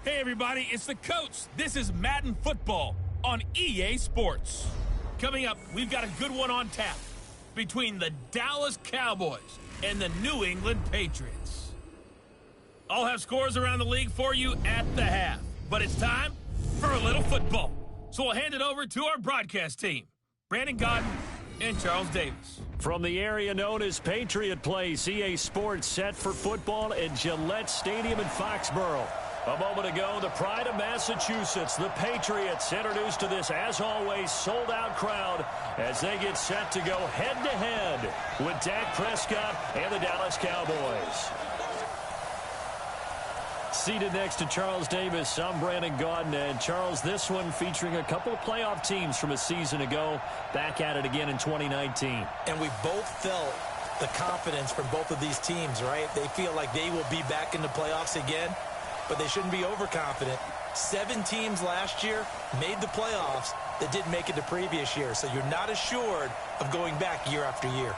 Hey everybody, it's the coach. This is Madden Football on EA Sports. Coming up, we've got a good one on tap between the Dallas Cowboys and the New England Patriots. I'll have scores around the league for you at the half, but it's time for a little football. So we'll hand it over to our broadcast team, Brandon Godden and Charles Davis. From the area known as Patriot Place, EA Sports set for football at Gillette Stadium in Foxborough. A moment ago, the pride of Massachusetts, the Patriots, introduced to this, as always, sold-out crowd as they get set to go head-to-head with Dak Prescott and the Dallas Cowboys. Seated next to Charles Davis, I'm Brandon Godden. And Charles, this one featuring a couple of playoff teams from a season ago, back at it again in 2019. And we both felt the confidence from both of these teams, right? They feel like they will be back in the playoffs again, but they shouldn't be overconfident. 7 teams last year made the playoffs that didn't make it the previous year, so you're not assured of going back year after year.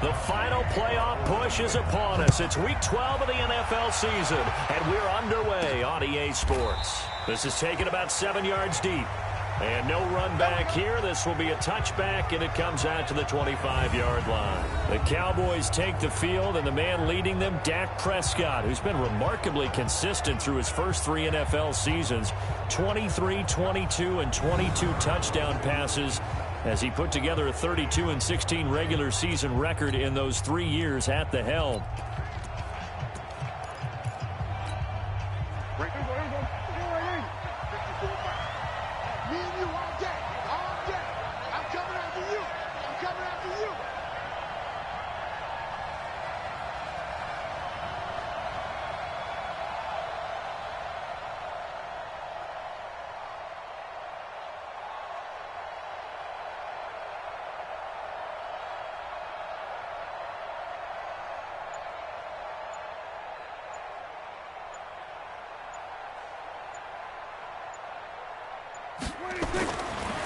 The final playoff push is upon us. It's Week 12 of the NFL season, and we're underway on EA Sports. This is taken about 7 yards deep. And no run back here. This will be a touchback, and it comes out to the 25-yard line. The Cowboys take the field, and the man leading them, Dak Prescott, who's been remarkably consistent through his first 3 NFL seasons. 23, 22, and 22 touchdown passes, as he put together a 32-16 regular season record in those 3 years at the helm.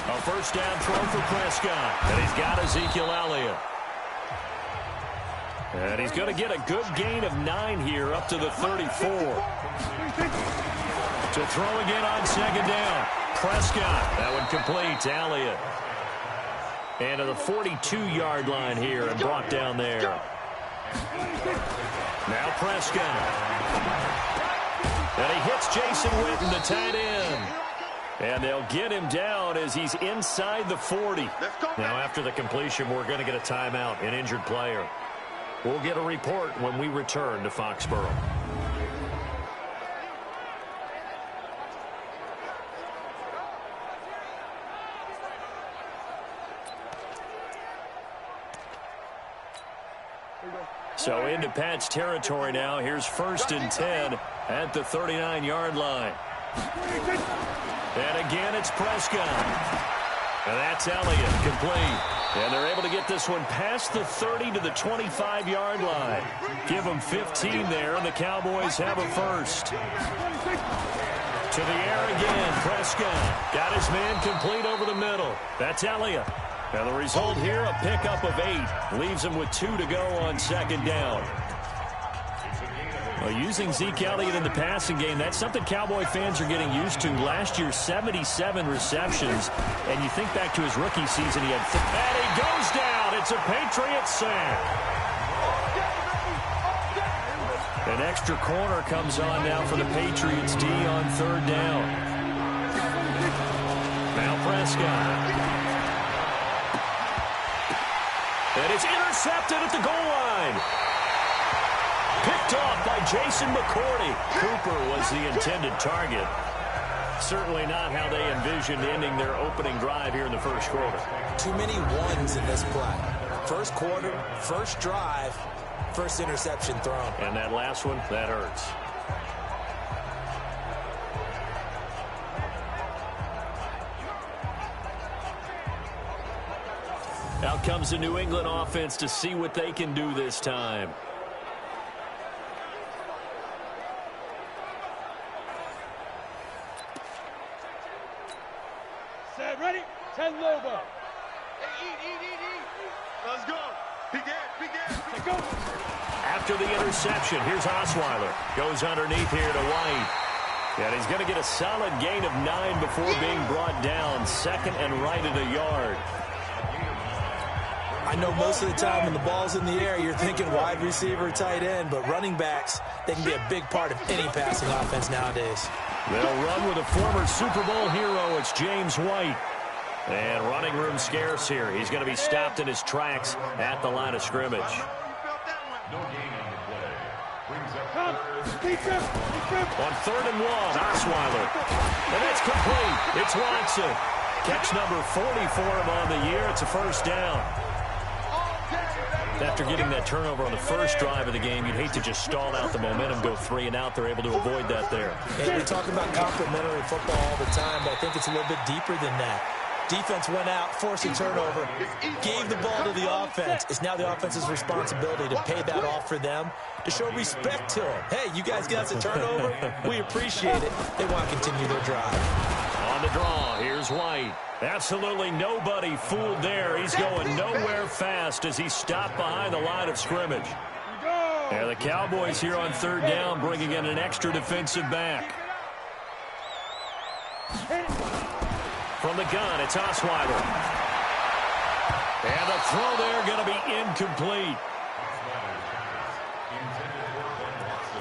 A first down throw for Prescott, and he's got Ezekiel Elliott. And he's going to get a good gain of 9 here, up to the 34. To throw again on second down. Prescott, that one complete to Elliott. And to the 42-yard line here and brought down there. Now Prescott. And he hits Jason Witten, the tight end. And they'll get him down as he's inside the 40. Now, after the completion, we're going to get a timeout, an injured player. We'll get a report when we return to Foxborough. So into Pat's territory now. Here's 1st and 10 at the 39-yard line. And again, it's Prescott. And that's Elliott, complete. And they're able to get this one past the 30 to the 25-yard line. Give them 15 there, and the Cowboys have a first. To the air again, Prescott. Got his man complete over the middle. That's Elliott. And the result here, a pickup of 8. Leaves him with 2 to go on second down. Well, using Zeke Elliott in the passing game, that's something Cowboy fans are getting used to. Last year, 77 receptions. And you think back to his rookie season, he had... And he goes down. It's a Patriots sack. An extra corner comes on now for the Patriots D on 3rd down. Now Prescott. And it's intercepted at the goal line. Picked off by Jason McCourty. Cooper was the intended target. Certainly not how they envisioned ending their opening drive here in the first quarter. Too many ones in this play. First quarter, first drive, first interception thrown. And that last one, that hurts. Out comes the New England offense to see what they can do this time. Set, ready? 10 Lobo. Hey, eat. Let's go. Begin. Let's go. After the interception, here's Osweiler. Goes underneath here to White. And he's going to get a solid gain of 9 before being brought down. Second and right at a yard. I know most of the time when the ball's in the air, you're thinking wide receiver, tight end, but running backs, they can be a big part of any passing offense nowadays. They'll run with a former Super Bowl hero. It's James White. And running room scarce here. He's going to be stopped in his tracks at the line of scrimmage. On 3rd and 1, Osweiler. And that's complete. It's Watson. Catch number 40 for him on the year. It's a first down. After getting that turnover on the first drive of the game, you'd hate to just stall out the momentum, go 3 and out. They're able to avoid that there. And we talk about complementary football all the time, but I think it's a little bit deeper than that. Defense went out, forced a turnover, gave the ball to the offense. It's now the offense's responsibility to pay that off for them, to show respect to them. Hey, you guys got us a turnover? We appreciate it. They want to continue their drive. On the draw, here's White. Absolutely nobody fooled there. He's going nowhere fast as he's stopped behind the line of scrimmage. And the Cowboys here on 3rd down, bringing in an extra defensive back. From the gun, it's Osweiler. And the throw there going to be incomplete.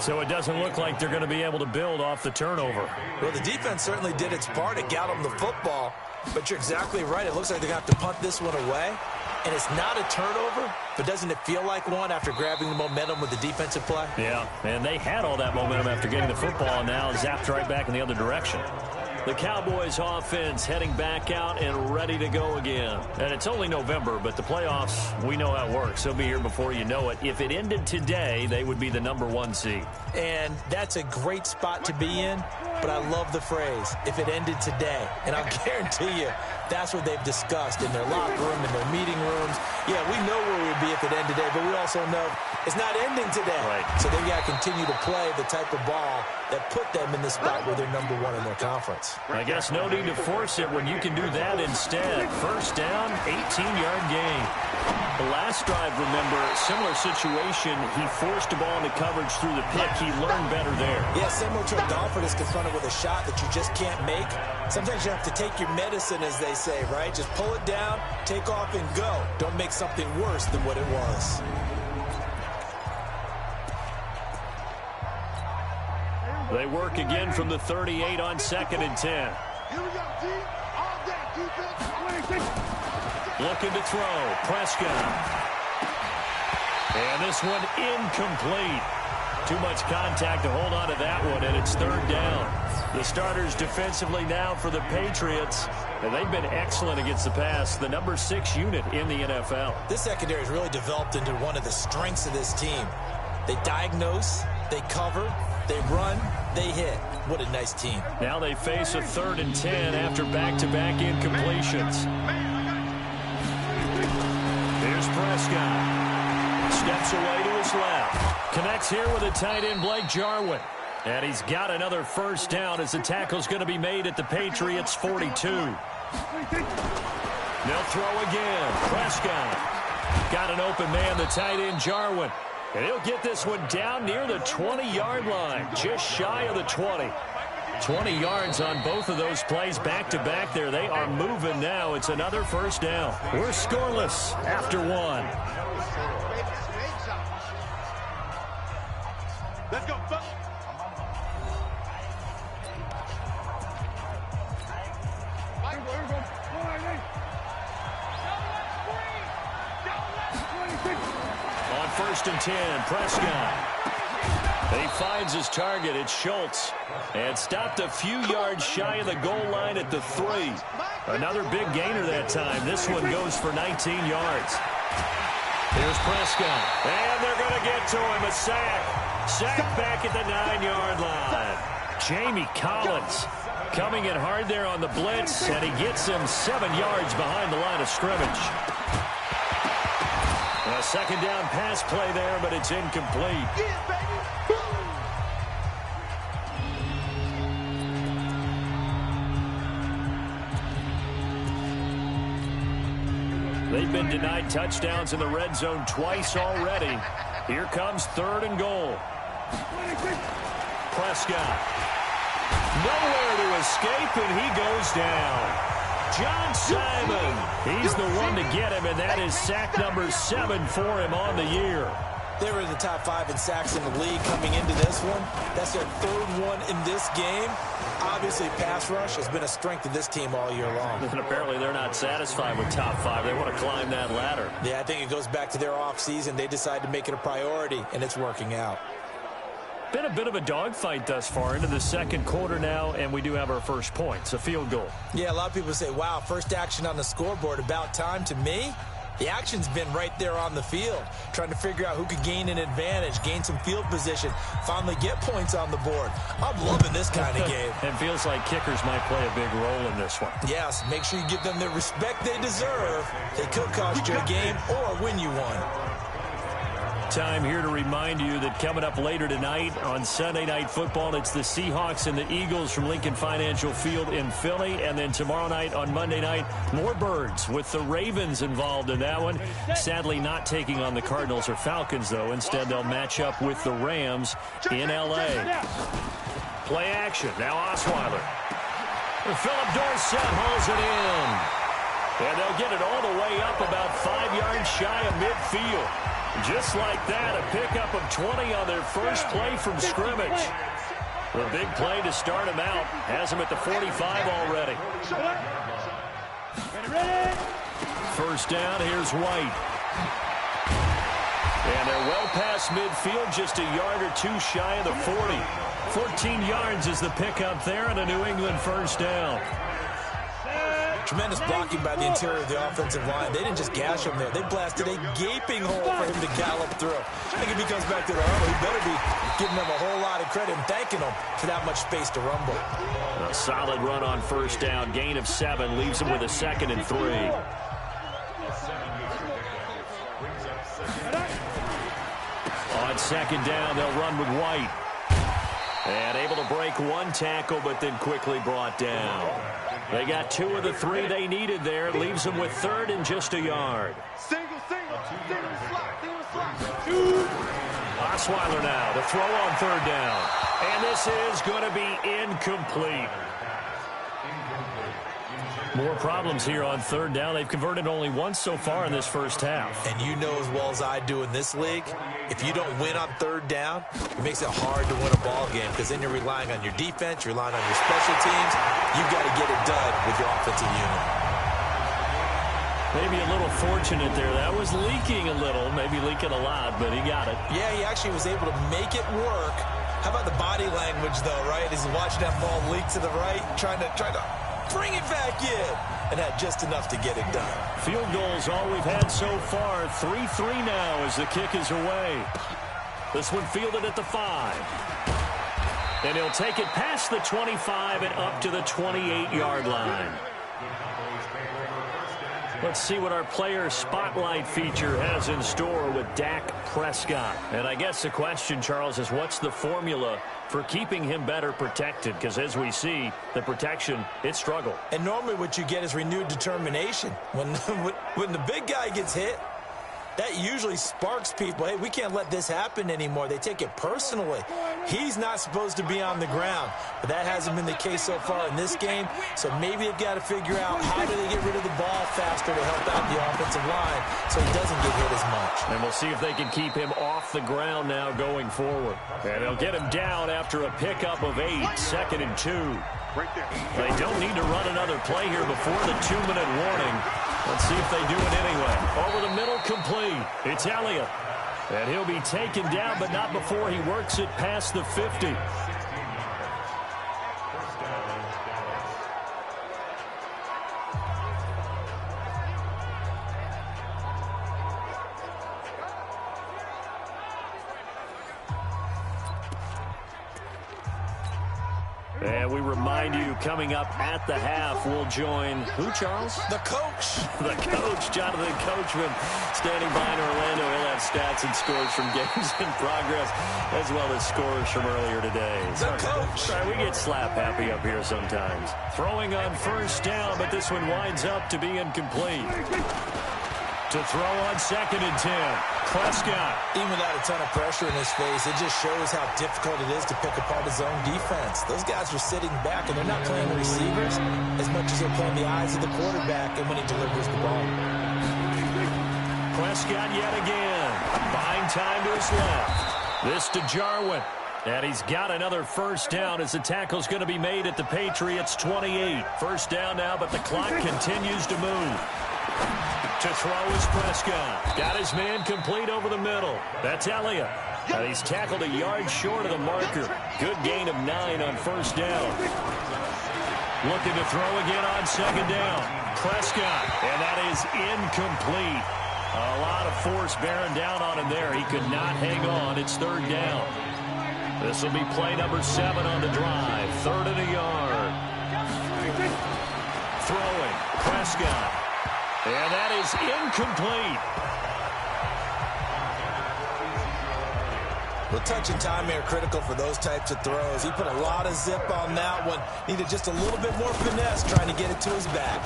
So it doesn't look like they're going to be able to build off the turnover. Well, the defense certainly did its part to get them the football. But you're exactly right. It looks like they're going to have to punt this one away. And it's not a turnover, but doesn't it feel like one after grabbing the momentum with the defensive play? Yeah, and they had all that momentum after getting the football, and now zapped right back in the other direction. The Cowboys offense heading back out and ready to go again. And it's only November, but the playoffs, we know how it works. They'll be here before you know it. If it ended today, they would be the #1 seed. And that's a great spot to be in, but I love the phrase, if it ended today. And I'll guarantee you, that's what they've discussed in their locker room, in their meeting rooms. Yeah, we know where we'd be if it ended today, but we also know it's not ending today. Right. So they've got to continue to play the type of ball that put them in the spot where they're #1 in their conference. I guess no need to force it when you can do that instead. First down, 18-yard gain. The last drive, remember, similar situation. He forced the ball into coverage through the pick. He learned better there. Yeah, similar to a golfer that's confronted with a shot that you just can't make. Sometimes you have to take your medicine, as they say, right? Just pull it down, take off, and go. Don't make something worse than what it was. They work again from the 38 on 2nd and 10. Here we go, D. All day, defense. Looking to throw. Prescott. And this one incomplete. Too much contact to hold on to that one, and it's 3rd down. The starters defensively now for the Patriots, and they've been excellent against the pass, the #6 unit in the NFL. This secondary has really developed into one of the strengths of this team. They diagnose, they cover, they run, they hit. What a nice team. Now they face a 3rd and 10 after back-to-back incompletions. Here's Prescott. Steps away to his left. Connects here with a tight end, Blake Jarwin. And he's got another first down as the tackle's going to be made at the Patriots' 42. They'll throw again. Prescott. Got an open man, the tight end, Jarwin. And he'll get this one down near the 20-yard line, just shy of the 20. 20 yards on both of those plays back-to-back there. They are moving now. It's another first down. We're scoreless after 1. Let's go. On 1st and 10, Prescott. And he finds his target. It's Schultz. And stopped a few yards shy of the goal line at the 3. Another big gainer that time. This one goes for 19 yards. Here's Prescott. And they're going to get to him. A sack. Sack back at the 9-yard line. Jamie Collins coming in hard there on the blitz. And he gets him 7 yards behind the line of scrimmage. A second down pass play there, but it's incomplete. They've been denied touchdowns in the red zone twice already. Here comes 3rd and goal. Prescott. Nowhere to escape, and he goes down. John Simon. He's the one to get him, and that is sack number 7 for him on the year. They were in the top 5 in sacks in the league coming into this one. That's their 3rd one in this game. Obviously, pass rush has been a strength of this team all year long. And apparently they're not satisfied with top 5. They want to climb that ladder. Yeah, I think it goes back to their offseason. They decided to make it a priority, and it's working out. Been a bit of a dogfight thus far into the second quarter now, and we do have our first points, a field goal. Yeah, a lot of people say, wow, first action on the scoreboard, about time. To me, the action's been right there on the field, trying to figure out who could gain an advantage, gain some field position, finally get points on the board. I'm loving this kind of game. It feels like kickers might play a big role in this one. Yes, make sure you give them the respect they deserve. They could cost you a game or win you one. Time here to remind you that coming up later tonight on Sunday Night Football, it's the Seahawks and the Eagles from Lincoln Financial Field in Philly. And then tomorrow night on Monday night, more Birds with the Ravens involved in that one. Sadly not taking on the Cardinals or Falcons, though. Instead, they'll match up with the Rams in L.A. Play action. Now Osweiler. Philip Dorsett hauls it in. And they'll get it all the way up about 5 yards shy of midfield. Just like that, a pickup of 20 on their first play from scrimmage. The big play to start him out. Has him at the 45 already. First down, here's White. And they're well past midfield, just a yard or two shy of the 40. 14 yards is the pickup there, and a New England first down. Tremendous blocking by the interior of the offensive line. They didn't just gash him there. They blasted a gaping hole for him to gallop through. I think if he comes back to the huddle, he better be giving them a whole lot of credit and thanking them for that much space to rumble. A solid run on first down. Gain of 7 leaves him with a 2nd and 3. On second down, they'll run with White. And able to break one tackle, but then quickly brought down. They got 2 of the 3 they needed there. It leaves them with 3rd and just a yard. Single slot. Osweiler now to throw on 3rd down. And this is going to be incomplete. More problems here on 3rd down. They've converted only once so far in this first half. And you know as well as I do in this league, if you don't win on 3rd down, it makes it hard to win a ball game because then you're relying on your defense, you're relying on your special teams. You've got to get it done with your offensive unit. Maybe a little fortunate there. That was leaking a little, maybe leaking a lot, but he got it. Yeah, he actually was able to make it work. How about the body language, though, right? He's watching that ball leak to the right, trying to bring it back in, and had just enough to get it done. Field goals all we've had so far. 3-3 now as the kick is away. This one fielded at the 5. And he'll take it past the 25 and up to the 28-yard line. Let's see what our player spotlight feature has in store with Dak Prescott. And I guess the question, Charles, is what's the formula for keeping him better protected? Because as we see, the protection, it struggled. And normally what you get is renewed determination. When the big guy gets hit, that usually sparks people. Hey, we can't let this happen anymore. They take it personally. He's not supposed to be on the ground, but that hasn't been the case so far in this game. So maybe they've got to figure out how do they get rid of the ball faster to help out the offensive line so he doesn't get hit as much. And we'll see if they can keep him off the ground now going forward. And they'll get him down after a pickup of 8, 2nd and 2. They don't need to run another play here before the 2-minute warning. Let's see if they do it anyway. Over the middle, complete. It's Elliott. And he'll be taken down, but not before he works it past the 50. And we remind you, coming up at the half, we'll join who, Charles? The coach. The coach, Jonathan Coachman, standing by in Orlando. He'll have stats and scores from games in progress, as well as scores from earlier today. The coach. Sorry, we get slap happy up here sometimes. Throwing on first down, but this one winds up to be incomplete. To throw on 2nd and 10. Prescott. Even without a ton of pressure in his face, it just shows how difficult it is to pick apart his own defense. Those guys are sitting back, and they're not playing receivers as much as they're playing the eyes of the quarterback and when he delivers the ball. Prescott yet again. Buying time to his left. This to Jarwin. And he's got another first down as the tackle's going to be made at the Patriots 28. First down now, but the clock continues to move. To throw is Prescott. Got his man complete over the middle. That's Elliott. And he's tackled a yard short of the marker. Good gain of 9 on first down. Looking to throw again on 2nd down. Prescott. And that is incomplete. A lot of force bearing down on him there. He could not hang on. It's 3rd down. This will be play number 7 on the drive. 3rd and a yard. Throwing. Prescott. And that is incomplete. The touch and time here critical for those types of throws. He put a lot of zip on that one. Needed just a little bit more finesse trying to get it to his back.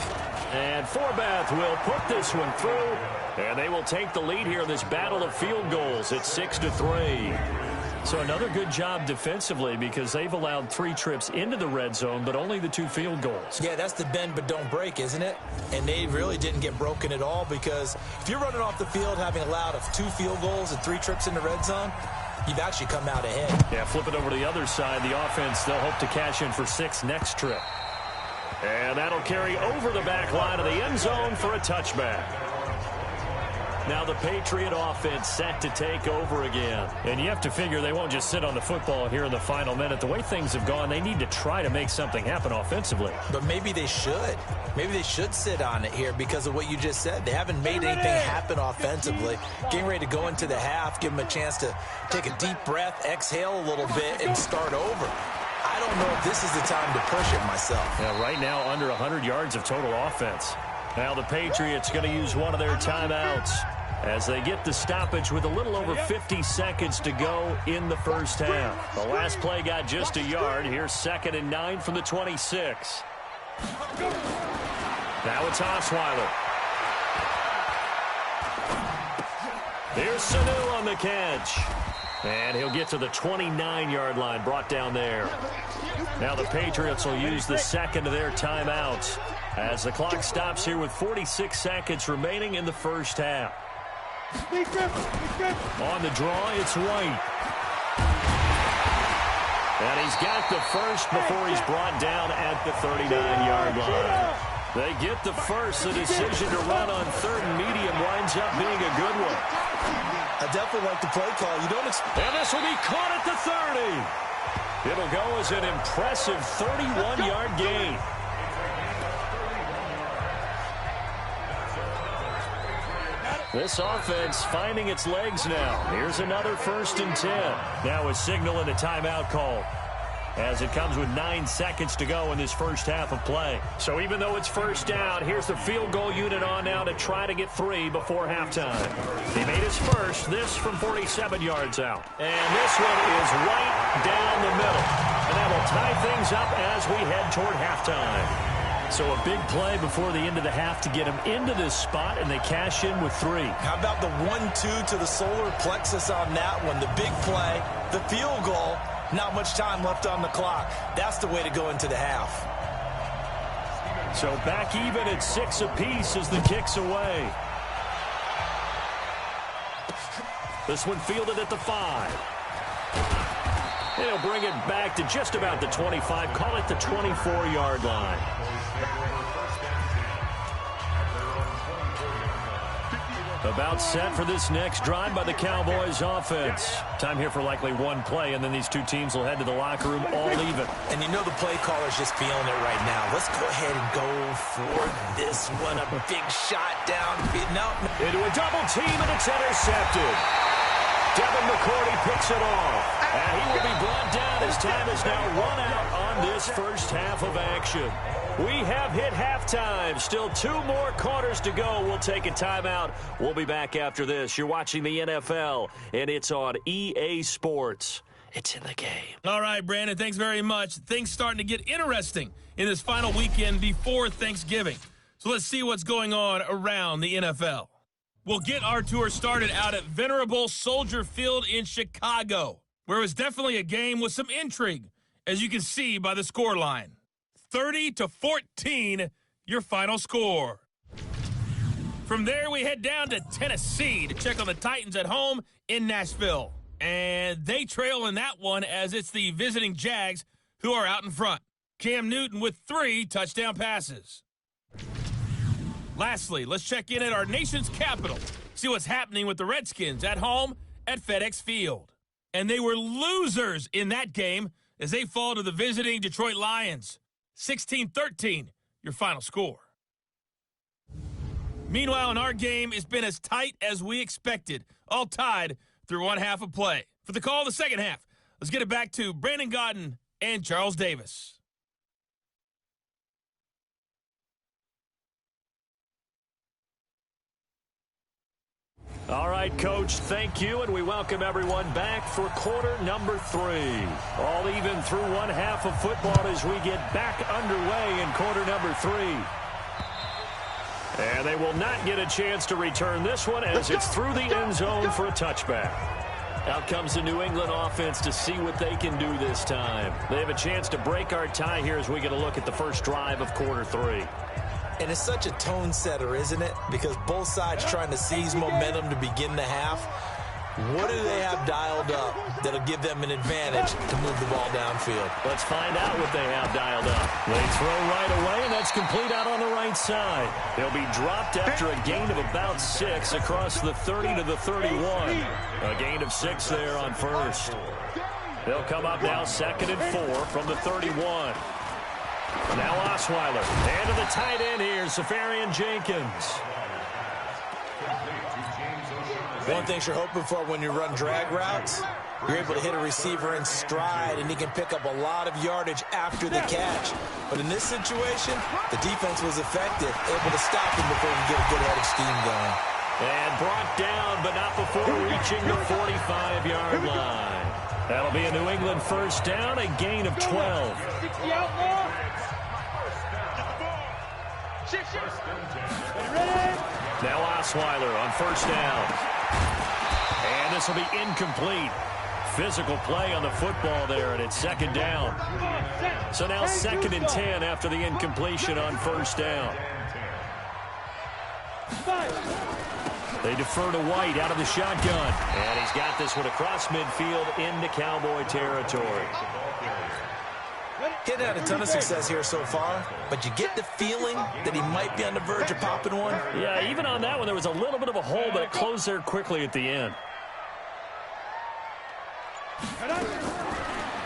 And Forbath will put this one through. And they will take the lead here in this battle of field goals at 6-3. So another good job defensively because they've allowed 3 trips into the red zone, but only the 2 field goals. Yeah, that's the bend but don't break, isn't it? And they really didn't get broken at all because if you're running off the field having allowed 2 field goals and 3 trips in the red zone, you've actually come out ahead. Yeah, flip it over to the other side. The offense, they'll hope to cash in for 6 next trip. And that'll carry over the back line of the end zone for a touchback. Now the Patriot offense set to take over again. And you have to figure they won't just sit on the football here in the final minute. The way things have gone, they need to try to make something happen offensively. But maybe they should. Maybe they should sit on it here because of what you just said. They haven't made anything happen offensively. Getting ready to go into the half, give them a chance to take a deep breath, exhale a little bit, and start over. I don't know if this is the time to push it myself. Yeah, right now under 100 yards of total offense. Now the Patriots going to use one of their timeouts as they get the stoppage with a little over 50 seconds to go in the first half. The last play got just a yard. Here's 2nd and 9 from the 26. Now it's Osweiler. Here's Sanu on the catch. And he'll get to the 29-yard line, brought down there. Now the Patriots will use the second of their timeouts as the clock stops here with 46 seconds remaining in the first half. On the draw, it's White. And he's got the first before he's brought down at the 39-yard line. They get the first. The decision to run on 3rd and medium winds up being a good one. I definitely like the play call. You don't expect. And this will be caught at the 30. It'll go as an impressive 31-yard gain. This offense finding its legs now. Here's another 1st and 10. Now a signal and a timeout call as it comes with 9 seconds to go in this first half of play. So even though it's first down, here's the field goal unit on now to try to get 3 before halftime. He made his first, this from 47 yards out. And this one is right down the middle. And that will tie things up as we head toward halftime. So a big play before the end of the half to get them into this spot, and they cash in with 3. How about the 1-2 to the solar plexus on that one? The big play, the field goal, not much time left on the clock. That's the way to go into the half. So back even at 6 apiece as the kick's away. This one fielded at the 5. They'll bring it back to just about the 25. Call it the 24-yard line. About set for this next drive by the Cowboys offense. Time here for likely one play, and then these two teams will head to the locker room all even. And you know the play caller's just feeling it right now. Let's go ahead and go for this one. A big shot down. No. Into a double team, and it's intercepted. Devin McCourty picks it off. And he will be brought down as time is now run out on this first half of action. We have hit halftime. Still 2 more quarters to go. We'll take a timeout. We'll be back after this. You're watching the NFL, and it's on EA Sports. It's in the game. All right, Brandon, thanks very much. Things starting to get interesting in this final weekend before Thanksgiving. So let's see what's going on around the NFL. We'll get our tour started out at Venerable Soldier Field in Chicago, where it was definitely a game with some intrigue, as you can see by the scoreline. 30-14, your final score. From there, we head down to Tennessee to check on the Titans at home in Nashville. And they trail in that one as it's the visiting Jags who are out in front. Cam Newton with 3 touchdown passes. Lastly, let's check in at our nation's capital, see what's happening with the Redskins at home at FedEx Field. And they were losers in that game as they fall to the visiting Detroit Lions. 16-13, your final score. Meanwhile, in our game, it's been as tight as we expected, all tied through one half of play. For the call of the second half, let's get it back to Brandon Godden and Charles Davis. All right, Coach, thank you, and we welcome everyone back for quarter number 3. All even through one half of football as we get back underway in quarter number 3. And they will not get a chance to return this one as it's through the end zone for a touchback. Out comes the New England offense to see what they can do this time. They have a chance to break our tie here as we get a look at the first drive of quarter 3. And it's such a tone setter, isn't it? Because both sides trying to seize momentum to begin the half. What do they have dialed up that'll give them an advantage to move the ball downfield? Let's find out what they have dialed up. They throw right away, and that's complete out on the right side. They'll be dropped after a gain of about 6 across the 30 to the 31. A gain of 6 there on first. They'll come up now 2nd and 4 from the 31. Now Osweiler, and to the tight end here, Safarian Jenkins. One thing you're hoping for when you run drag routes, you're able to hit a receiver in stride, and he can pick up a lot of yardage after the catch. But in this situation, the defense was effective, able to stop him before he get a good head of steam going. And brought down, but not before reaching the 45-yard line. That'll be a New England first down, a gain of 12. Now Osweiler on first down. And this will be incomplete. Physical play on the football there, and it's 2nd down. So now 2nd and 10 after the incompletion on first down. They defer to White out of the shotgun. And he's got this one across midfield into Cowboy territory. Getting had a ton of success here so far, but you get the feeling that he might be on the verge of popping one. Yeah, even on that one, there was a little bit of a hole, but it closed there quickly at the end.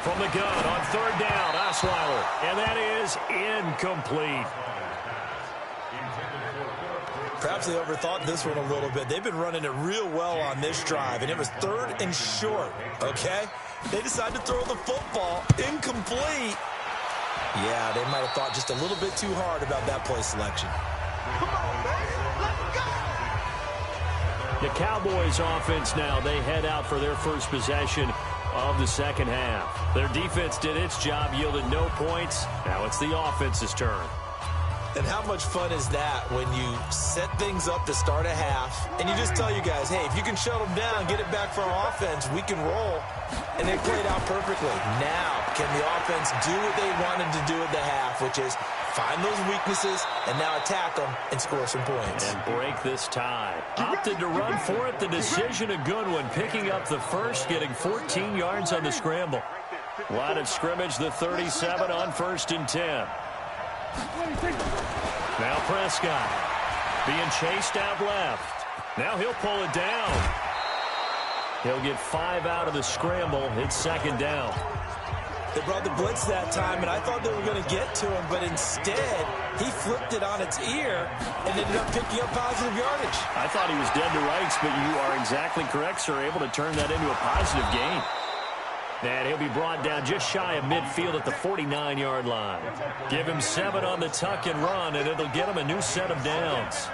From the gun on 3rd down, Osweiler, and that is incomplete. Perhaps they overthought this one a little bit. They've been running it real well on this drive, and it was 3rd and short, okay? They decided to throw the football incomplete. Yeah, they might have thought just a little bit too hard about that play selection. Come on, baby. Let's go. The Cowboys offense now, they head out for their first possession of the second half. Their defense did its job, yielded no points. Now it's the offense's turn. And how much fun is that when you set things up to start a half and you just tell you guys, hey, if you can shut them down, get it back for our offense, we can roll. And they played out perfectly. Now, can the offense do what they wanted to do at the half, which is find those weaknesses and now attack them and score some points. And break this tie. Opted to run for it. The decision a good one. Picking up the first, getting 14 yards on the scramble. Line of scrimmage, the 37 on 1st and 10. Now Prescott being chased out left. Now he'll pull it down. He'll get 5 out of the scramble. It's second down. They brought the blitz that time, and I thought they were going to get to him, but instead, he flipped it on its ear and ended up picking up positive yardage. I thought he was dead to rights, but you are exactly correct, sir. Able to turn that into a positive gain. And he'll be brought down just shy of midfield at the 49-yard line. Give him 7 on the tuck and run, and it'll get him a new set of downs.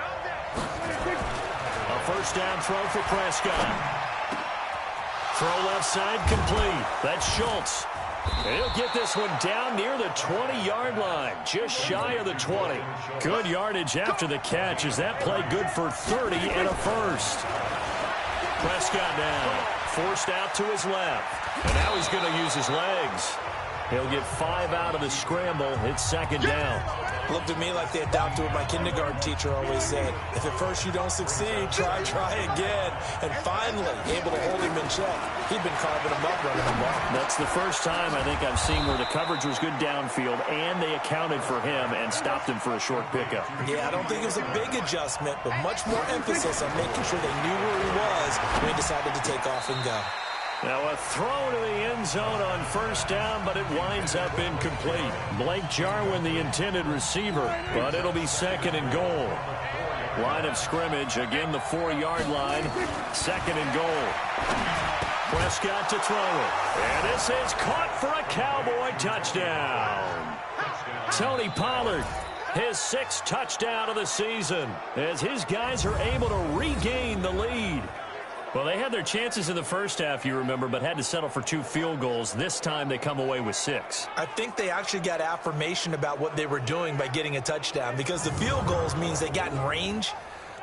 A first down throw for Prescott. Throw left side complete. That's Schultz. And he'll get this one down near the 20-yard line, just shy of the 20. Good yardage after the catch. Is that play good for 30 and a first? Prescott now, forced out to his left. And now he's going to use his legs. He'll get 5 out of the scramble. It's second down. Looked to me like they adopted what my kindergarten teacher always said. If at first you don't succeed, try again. And finally, able to hold him in check. He'd been carving him up running the ball. That's the first time I think I've seen where the coverage was good downfield, and they accounted for him and stopped him for a short pickup. Yeah, I don't think it was a big adjustment, but much more emphasis on making sure they knew where he was when he decided to take off and go. Now a throw to the end zone on first down, but it winds up incomplete. Blake Jarwin, the intended receiver, but it'll be second and goal. Line of scrimmage, again the 4-yard line, second and goal. Prescott to throw it, and this is caught for a Cowboy touchdown. Tony Pollard, his 6th touchdown of the season, as his guys are able to regain the lead. Well, they had their chances in the first half, you remember, but had to settle for 2 field goals. This time they come away with 6. I think they actually got affirmation about what they were doing by getting a touchdown, because the field goals means they got in range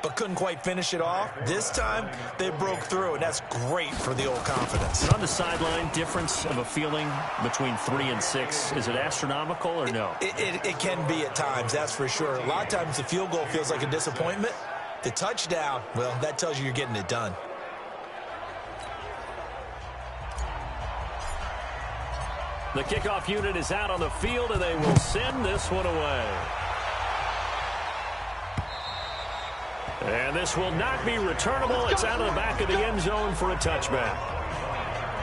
but couldn't quite finish it off. This time they broke through, and that's great for the old confidence. And on the sideline, difference of a feeling between 3 and 6, is it astronomical or no? It can be at times, that's for sure. A lot of times the field goal feels like a disappointment. The touchdown, well, that tells you you're getting it done. The kickoff unit is out on the field, and they will send this one away. And this will not be returnable. It's out of the back of the end zone for a touchback.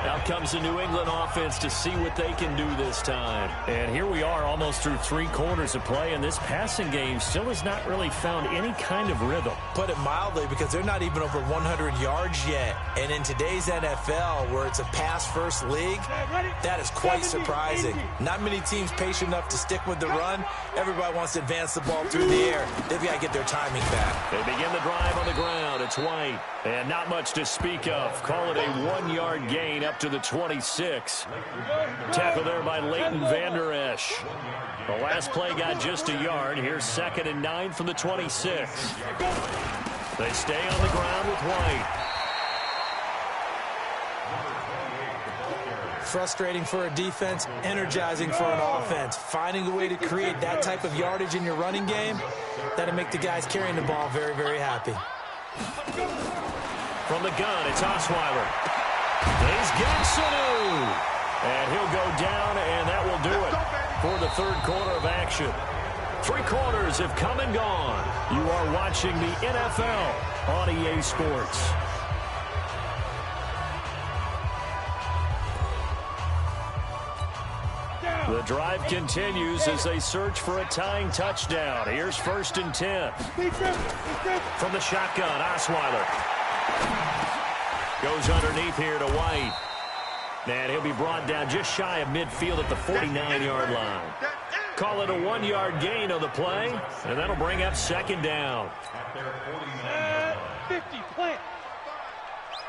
Out comes the New England offense to see what they can do this time. And here we are almost through 3 quarters of play, and this passing game still has not really found any kind of rhythm. Put it mildly, because they're not even over 100 yards yet. And in today's NFL, where it's a pass-first league, that is quite surprising. Not many teams patient enough to stick with the run. Everybody wants to advance the ball through the air. They've got to get their timing back. They begin the drive on the ground. It's White. And not much to speak of. Call it a 1-yard gain up to the 26. Tackle there by Leighton Vander Esch. The last play got just a yard. Here's 2nd and 9 from the 26. They stay on the ground with White. Frustrating for a defense, energizing for an offense. Finding a way to create that type of yardage in your running game, that'll make the guys carrying the ball very, very happy. From the gun, it's Osweiler. He's got Sanu. And he'll go down, and that will do it for the 3rd quarter of action. 3 quarters have come and gone. You are watching the NFL on EA Sports. The drive continues as they search for a tying touchdown. Here's 1st and 10. From the shotgun, Osweiler. Goes underneath here to White. And he'll be brought down just shy of midfield at the 49-yard line. Call it a 1-yard gain on the play, and that'll bring up 2nd down. 50, plant.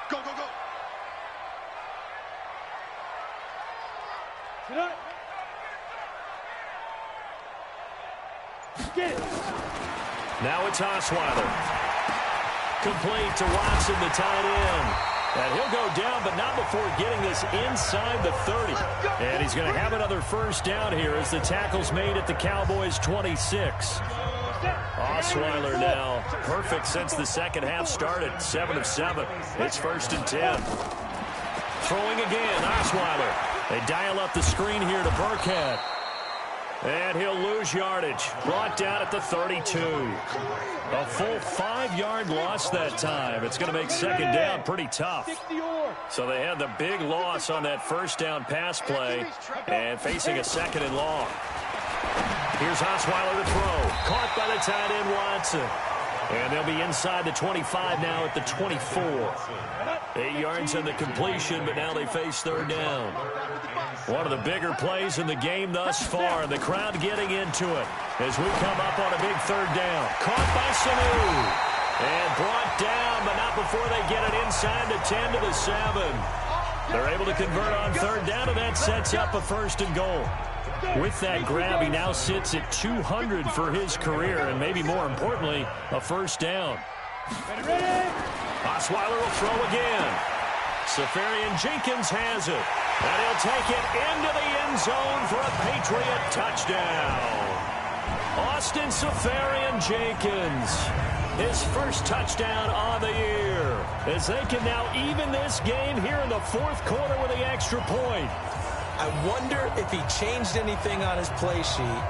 Go, go, go. Sit up. Get it. Now it's Osweiler. Complete to Watson, the tight end. And he'll go down, but not before getting this inside the 30. And he's going to have another first down here as the tackle's made at the Cowboys' 26. Osweiler now perfect since the second half started. 7 of 7. It's 1st and 10. Throwing again, Osweiler. They dial up the screen here to Burkhead. And he'll lose yardage. Brought down at the 32. A full 5-yard loss that time. It's going to make second down pretty tough. So they had the big loss on that first down pass play and facing a second and long. Here's Osweiler to throw. Caught by the tight end Watson. And they'll be inside the 25 now at the 24. 8 yards on the completion, but now they face third down. One of the bigger plays in the game thus far. The crowd getting into it as we come up on a big third down. Caught by Sanu. And brought down, but not before they get it inside the 10 to the 7. They're able to convert on third down, and that sets up a first and goal. With that grab, he now sits at 200 for his career, and maybe more importantly, a first down. Osweiler will throw again. Safarian-Jenkins has it, and he'll take it into the end zone for a Patriot touchdown. Austin Safarian-Jenkins, his first touchdown on the year, as they can now even this game here in the fourth quarter with the extra point. I wonder if he changed anything on his play sheet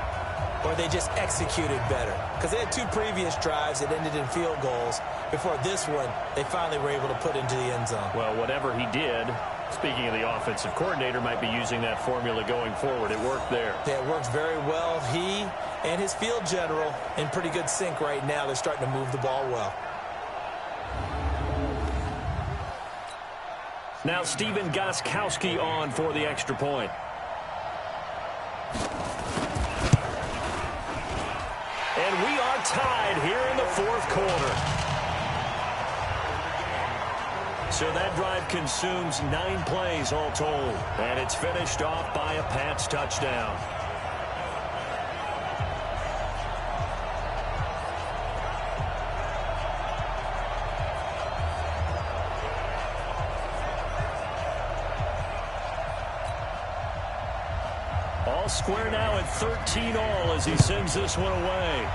or they just executed better. Because they had 2 previous drives that ended in field goals. Before this one, they finally were able to put into the end zone. Well, whatever he did, speaking of the offensive coordinator, might be using that formula going forward. It worked there. Yeah, it works very well. He and his field general in pretty good sync right now. They're starting to move the ball well. Now Steven Gostkowski on for the extra point. And we are tied here in the fourth quarter. So that drive consumes 9 plays all told. And it's finished off by a Pats touchdown. All square now at 13 all as he sends this one away.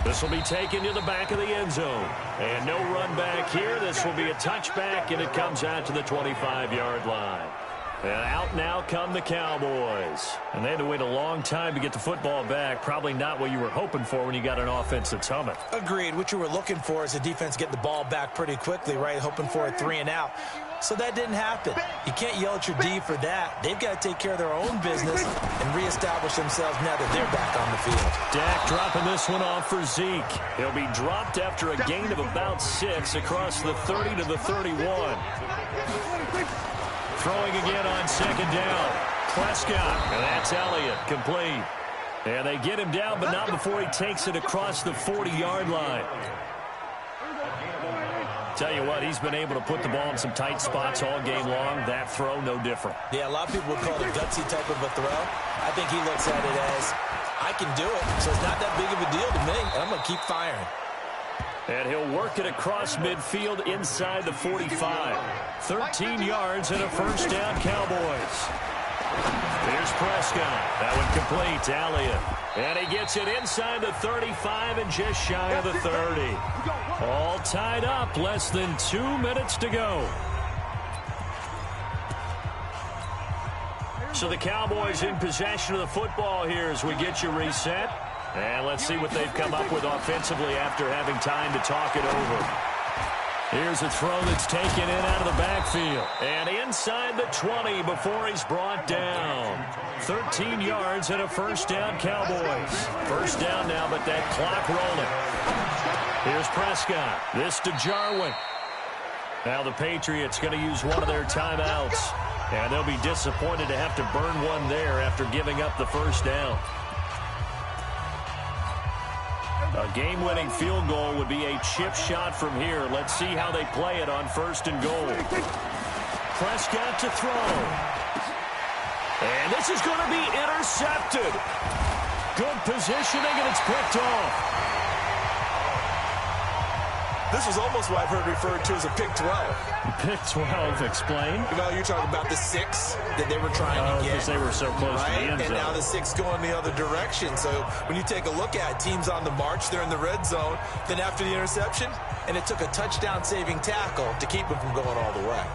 This will be taken to the back of the end zone. And no run back here. This will be a touchback, and it comes out to the 25-yard line. And out now come the Cowboys. And they had to wait a long time to get the football back. Probably not what you were hoping for when you got an offense that's humming. Agreed. What you were looking for is the defense getting the ball back pretty quickly, right? Hoping for a 3 and out. So that didn't happen. You can't yell at your D for that. They've got to take care of their own business and reestablish themselves now that they're back on the field. Dak dropping this one off for Zeke. He'll be dropped after a gain of about 6 across the 30 to the 31. Throwing again on second down. Prescott, and that's Elliott, complete. And they get him down, but not before he takes it across the 40-yard line. Tell you what, he's been able to put the ball in some tight spots all game long. That throw, no different. Yeah, a lot of people would call it a gutsy type of a throw. I think he looks at it as, I can do it, so it's not that big of a deal to me, and I'm going to keep firing. And he'll work it across midfield inside the 45. 13 yards and a first down, Cowboys. Here's Prescott. That one complete to Elliott. And he gets it inside the 35 and just shy of the 30. All tied up, less than 2 minutes to go. So the Cowboys in possession of the football here as we get you reset. And let's see what they've come up with offensively after having time to talk it over. Here's a throw that's taken in out of the backfield. And inside the 20 before he's brought down. 13 yards and a first down, Cowboys. First down now, but that clock rolling. Here's Prescott. This to Jarwin. Now the Patriots going to use one of their timeouts. And they'll be disappointed to have to burn one there after giving up the first down. A game-winning field goal would be a chip shot from here. Let's see how they play it on first and goal. Prescott to throw. And this is going to be intercepted. Good positioning, and it's picked off. This is almost what I've heard referred to as a pick 12. Pick 12, explain. You know, you're talking about the 6 that they were trying to get. Because they were so close to the end zone. And now the 6 going the other direction. So when you take a look at teams on the march, they're in the red zone. Then after the interception, and it took a touchdown-saving tackle to keep them from going all the way.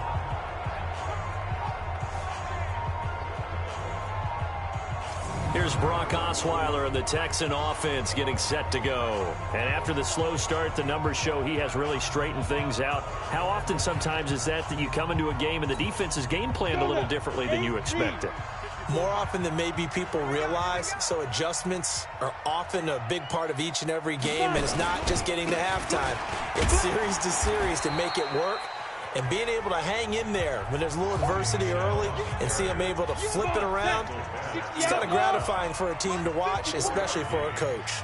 here's Brock Osweiler and the Texan offense getting set to go. And after the slow start, the numbers show he has really straightened things out. How often sometimes is that you come into a game and the defense is game planned a little differently than you expected? More often than maybe people realize, so adjustments are often a big part of each and every game, and it's not just getting to halftime. It's series to series to make it work, and being able to hang in there when there's a little adversity early and see them able to flip it around, it's kind of gratifying for a team to watch, especially for a coach.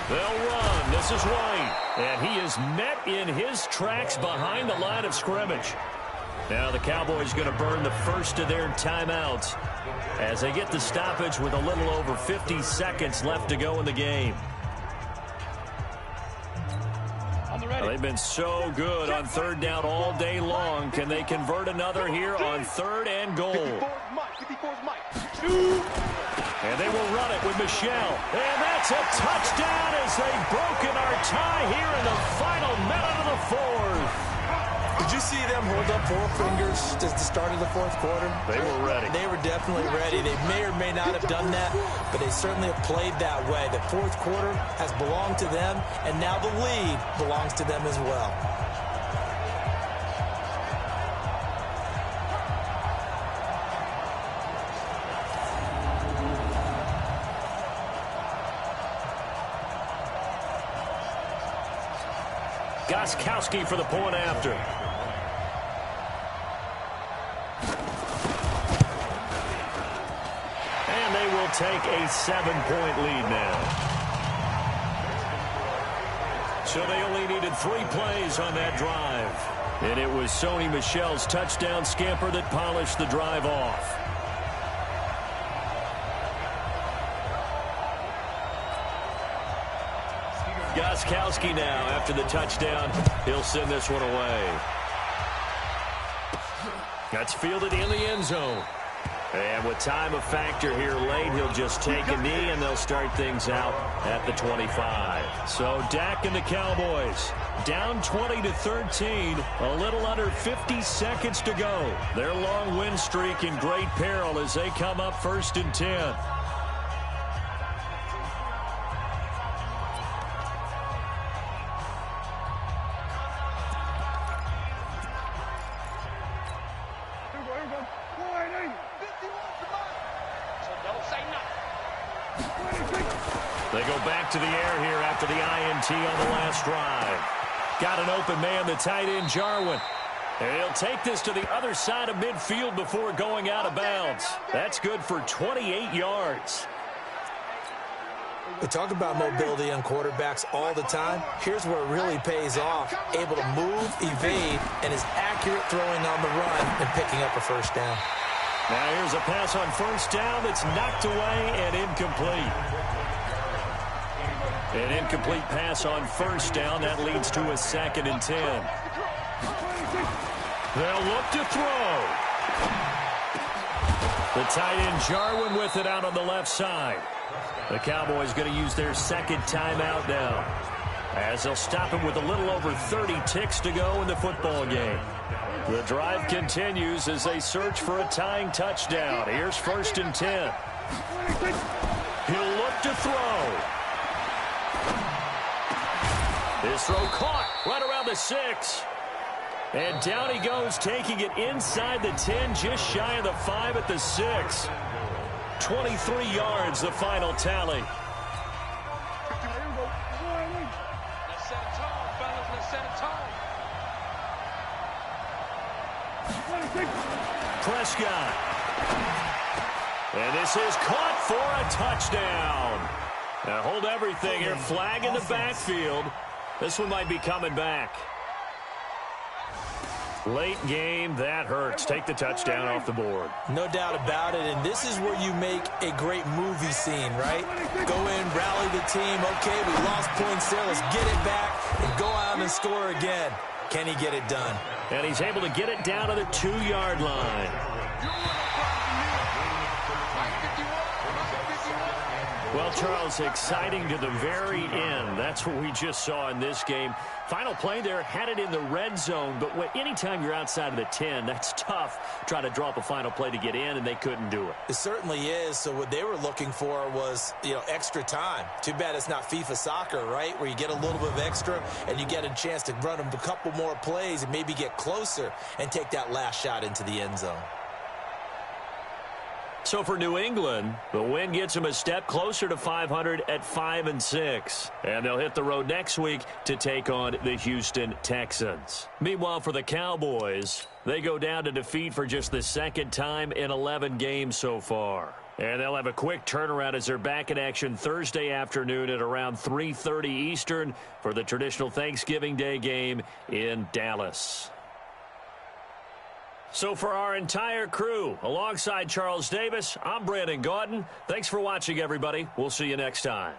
They'll run. This is White, and he is met in his tracks behind the line of scrimmage. Now the Cowboys going to burn the first of their timeouts as they get the stoppage with a little over 50 seconds left to go in the game. They've been so good on third down all day long. Can they convert another here on third and goal? And they will run it with Michelle. And that's a touchdown as they've broken our tie here in the final minute of the fourth. Did you see them hold up 4 fingers at the start of the fourth quarter? They were ready. They were definitely ready. They may or may not have done that, but they certainly have played that way. The fourth quarter has belonged to them, and now the lead belongs to them as well. Gostkowski for the point after. And they will take a 7-point lead now. So they only needed 3 plays on that drive. And it was Sony Michel's touchdown scamper that polished the drive off. Gostkowski now after the touchdown. He'll send this one away. That's fielded in the end zone. And with time a factor here late, he'll just take a knee and they'll start things out at the 25. So Dak and the Cowboys down 20-13, a little under 50 seconds to go. Their long win streak in great peril as they come up 1st and 10. They go back to the air here after the INT on the last drive. Got an open man, the tight end, Jarwin. And he'll take this to the other side of midfield before going out of bounds. That's good for 28 yards. We talk about mobility on quarterbacks all the time. Here's where it really pays off. Able to move, evade, and is accurate throwing on the run and picking up a first down. Now here's a pass on first down that's knocked away and incomplete. An incomplete pass on first down. That leads to a 2nd and 10. They'll look to throw. The tight end Jarwin with it out on the left side. The Cowboys going to use their 2nd timeout now, as they'll stop him with a little over 30 ticks to go in the football game. The drive continues as they search for a tying touchdown. Here's 1st and 10. He'll look to throw. His throw caught right around the 6. And down he goes, taking it inside the 10, just shy of the 5 at the 6. 23 yards, the final tally. Let's set a tone, fellas. Let's set a tone. Prescott. And this is caught for a touchdown. Now hold everything here. Flag in the backfield. This one might be coming back. Late game, that hurts. Take the touchdown off the board. No doubt about it, and this is where you make a great movie scene, right? Go in, rally the team. Okay, we lost points there. Let's get it back and go out and score again. Can he get it done? And he's able to get it down to the 2-yard line. Well, Charles, exciting to the very end. That's what we just saw in this game. Final play there, had it in the red zone, but anytime you're outside of the 10, that's tough. Try to draw up a final play to get in, and they couldn't do it. It certainly is. So what they were looking for was, extra time. Too bad it's not FIFA soccer, right, where you get a little bit of extra and you get a chance to run a couple more plays and maybe get closer and take that last shot into the end zone. So for New England, the win gets them a step closer to 500 at 5-6. And they'll hit the road next week to take on the Houston Texans. Meanwhile, for the Cowboys, they go down to defeat for just the second time in 11 games so far. And they'll have a quick turnaround as they're back in action Thursday afternoon at around 3:30 Eastern for the traditional Thanksgiving Day game in Dallas. So for our entire crew, alongside Charles Davis, I'm Brandon Gaudin. Thanks for watching, everybody. We'll see you next time.